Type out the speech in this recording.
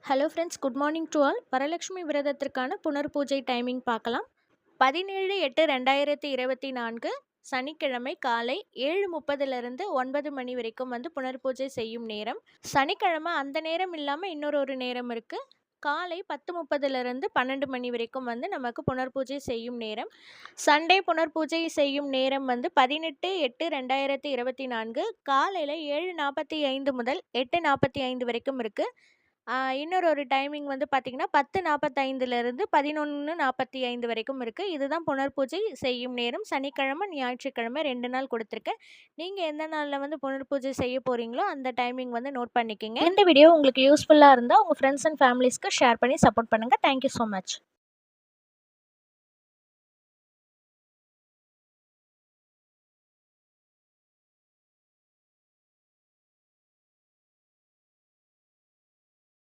Hello friends, good morning to all. Varalakshmi விரதத்திற்கான புனர்பூஜை timing பார்க்கலாம். 17/8/2024 சனிக்கிழமை காலை 7:30லிருந்து 9 மணி வரைக்கும் புனர்பூஜை செய்யும் நேரம். சனிக்கிழமை அந்த நேரம் இல்லாமல் இன்னொரு நேரம் இருக்குது. காலை 10:30லிருந்து 12 மணி வரைக்கும் நமக்கு புனர்பூஜை செய்யும் நேரம். சண்டே புனர்பூஜை செய்யும் நேரம் 18/8/2024 காலையில் 7:45 முதல் 8:45 வரைக்கும் இருக்குது. இன்னொரு டைமிங் பார்த்திங்கன்னா 10:45லிருந்து 11:45 வரைக்கும் இருக்குது. இதுதான் புனர்பூஜை செய்யும் நேரம். சனிக்கிழமை ஞாயிற்றுக்கிழமை 2 நாள் கொடுத்துருக்கேன். நீங்கள் எந்த நாளில் புனர்பூஜை செய்ய போகிறீங்களோ அந்த டைமிங் நோட் பண்ணிக்கோங்க. இந்த வீடியோ உங்களுக்கு யூஸ்ஃபுல்லாக இருந்தால் உங்கள் ஃப்ரெண்ட்ஸ் அண்ட் ஃபேமிலிஸ்க்கு ஷேர் பண்ணி சப்போர்ட் பண்ணுங்கள். Thank you so much.